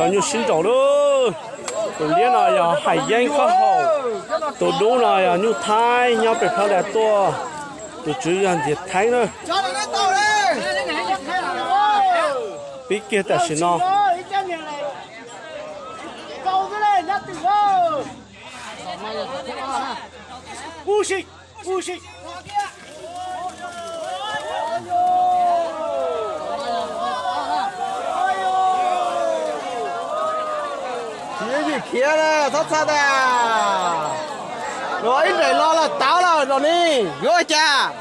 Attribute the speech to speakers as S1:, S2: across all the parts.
S1: cho nhiều xin trầu đó tụi liên là giờ hải dân khó hậu tụi đu là giờ như thái nhau phải theo đẹp to tụi chú rằng diệt thái nữa biết kia ta xin nó Pushing! Pushing!
S2: Kia nè, thắt sao nè. Rồi để lo là táo là rồi đi, gỡ cha.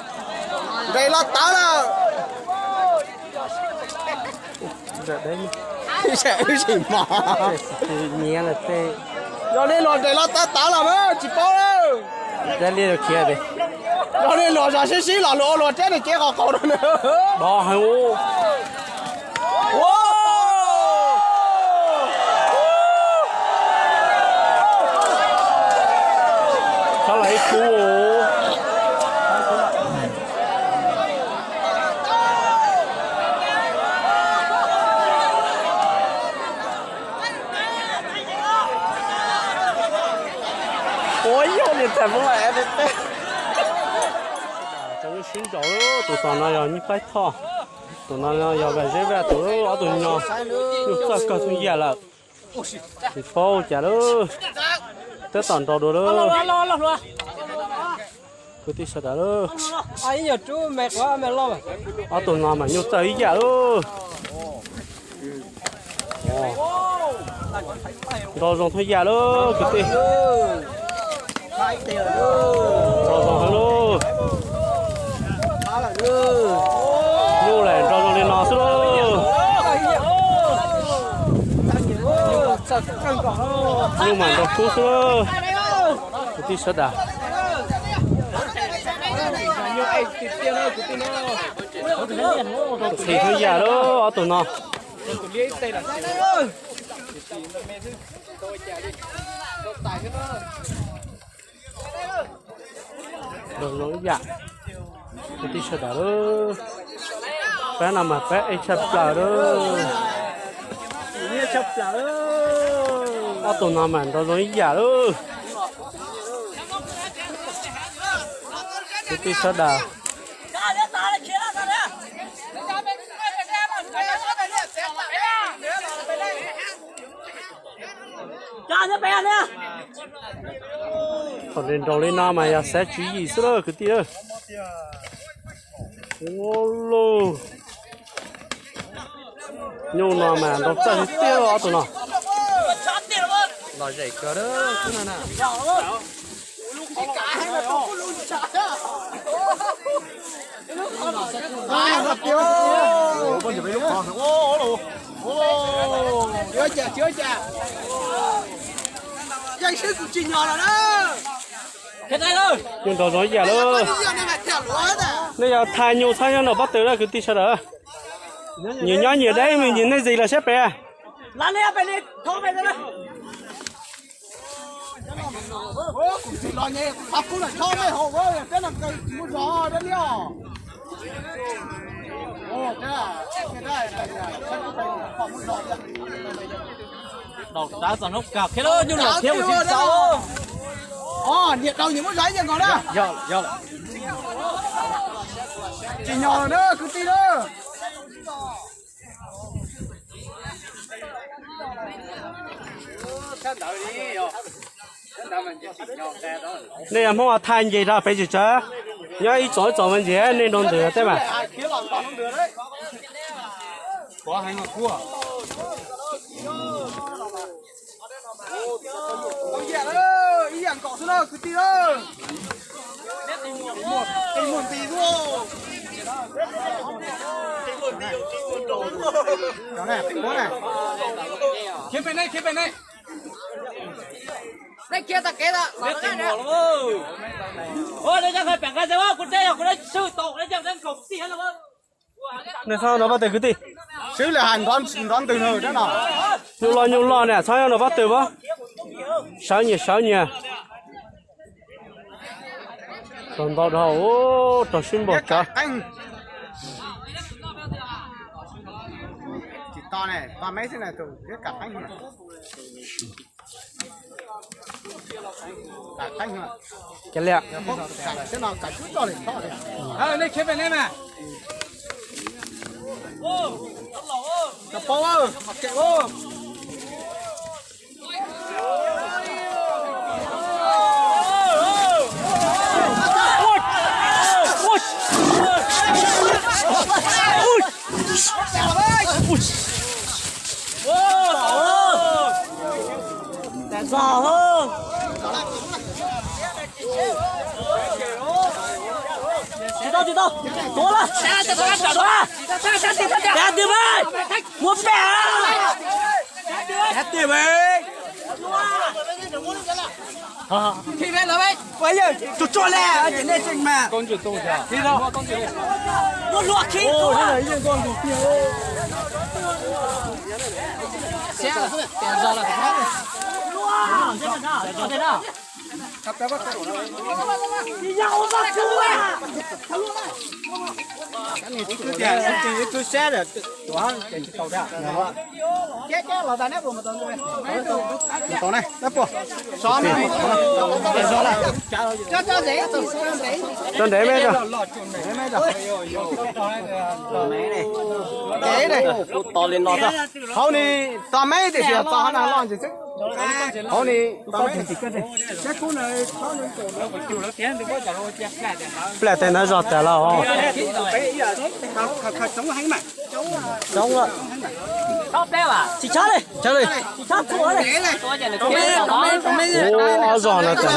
S2: Để lo táo là.
S1: Đấy
S2: Sẽ gì mà.
S1: nhẹ là tê
S2: Rồi đi lo để lo táo là nữa, chỉ bao đâu.
S1: ra đi được kia đi
S2: Rồi đi lo ra xí là lo chết thì chết họ cầu nữa.
S1: đó hay ô sao lại cua ôi yo liền thèm muốn lại đấy trong cái chuyến chỗ tụi tao nó như phải thò tụi nó giờ về dễ về tụi nó tụi nhỏ tụi sao cả tụi già là thì phô chả đó tới toàn đồ đó
S2: Lo.
S1: cứ tí sợ đó
S2: Ai nhờ chú mệt quá mệt lo.
S1: ở tụi nó mà nhiều tới già đó rồi rồi thôi già đó cứ tí rồi hello vô lại rồi lên nó xuống nhưng mà nó cú xuống cái tí sét à thì thôi già đó ở tụi nó được rồi dạ cái tí sét đó bé nào mà bé ấy chập là đó
S2: Chập là
S1: ở tụi nó mà nó nói giả đó cái tí sét à còn lên đầu lên nào mà sẽ chú ý số đó cái tí đó ô lô nhiều nào mà nó chân tiêu ở tụi nó
S2: lo dậy cỡ đó cứ nè. Chưa chà. Dây sư của chị nhỏ rồi đó. Cái này thôi.
S1: nhưng đó nói giả đó bây giờ thay nhiều thay nó bắt từ đó cái tí sao đó nhiều nhá nhiều đấy mình nhìn thấy gì là xếp bè
S2: Lan đi bên đi, thôi bên đó. Lo nhé, tập cũng là cho mấy hồ với cái làm cây muốn gió đấy nhá. Ô cái đây đầu đá giòn hốc cạp thế đó nhưng mà thiếu một chút sáu. Nhiệt đầu những muốn giấy chứ còn đó. Giờ. Chỉ nhỏ nữa, cứ tí nữa.
S1: này em không thay gì ra phải gì chứ nhớ ít chỗ mình gì nên đồng được thế mà
S2: có hai ngọn cua. Ông già đó, ý ăn cọ xuống đó, cứ tí đó. Một tí thôi. Đó này, tính bố này. Kiếm bên này. Đây kia ta kế ta. Đấy tìm mỏ lắm ơi. Ôi, đây chắc phải bảng cái gì không? Con đây là con đây sư tổ, đây chắc đang cổng xì hết lắm ơi.
S1: này sao nó bắt từ cái gì
S2: Sư là hành con từ hồi đó nào.
S1: nhiều lo nè sao nó bắt từ bó sáu nhỉ còn tao đâu trò xin bỏ cả
S2: Chỉ to to này và mấy thế này từ cái cả thanh này cả thanh này
S1: cái lẹ
S2: cả thế nào cả chút to này to này đây chế bên đây mà cặp bao ơi mặc kệ ô
S3: giò hơn chị đâu cố lên đẹp đi ơi muốn bẻ đẹp đi ơi khi bên là bên bây giờ cho lẹ chỉ nên chừng mà
S2: con chuột tôi chả
S3: đi đâu nó luộc khí
S2: ô thế này yên con chuột kia
S3: xe là tiền giò là khác thế nào
S2: cặp cái bắt
S3: đi nhau ra cứu à
S2: cứ xe rồi đó để tàu ra chết là ta nếp mà tàu này nếp bộ xóa này xóa này cho dễ
S1: chân đấy mấy rồi
S2: cái này
S1: to lên nó ra
S2: hậu này tao mấy thì sẽ tao nó lo gì chứ hậu này tao mấy thì cái này cái cú này tao nên
S1: lẹ tên nó giọt té là không
S3: đúng rồi top đeo à chị chót đi chị chót chúa đi
S1: ô giòn là té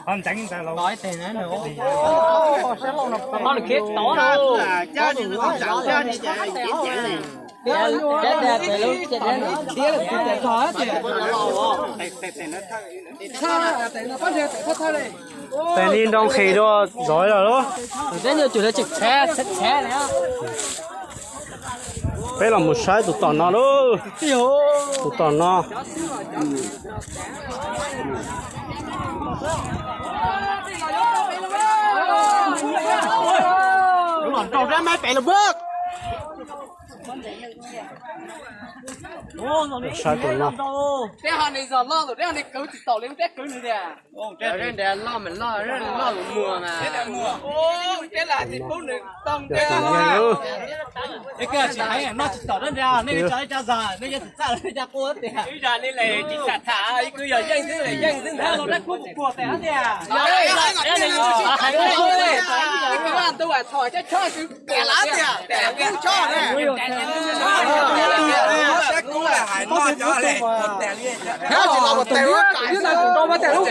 S2: không tránh ra lâu
S3: nói tiền nữa con được kiếp to đâu cái đẹp để luôn cái đẹp kia là cái đẹp khó chứ
S1: tên đi đông khí đó giỏi rồi đó
S3: đến giờ chủ đề trực xe này á
S1: bây là một sai tụt tòn nó đó tụt tòn nó
S2: trâu ra mấy bẻ là bước
S1: sai tụt nó
S3: cái hàng này giờ lo rồi cái hàng này cứu chỉ tàu lên tết cứu nữa nè cái này lo mình lo mùa mà cái là thì cũng được tông
S1: để tụi nghe nữa
S3: cái chỉ thấy nó chỉ tàu lên ra nên cái cho già nên cái thật ra cho cô hết tiền cái già nên là chỉ sạch thả cứ giờ danh thế này danh thế thế nó đất của té thế à cái này cái tôi phải thổi cho chứ té lá tiền té cũng cho này
S2: nó chỉ là một tèo cái này to mà tèo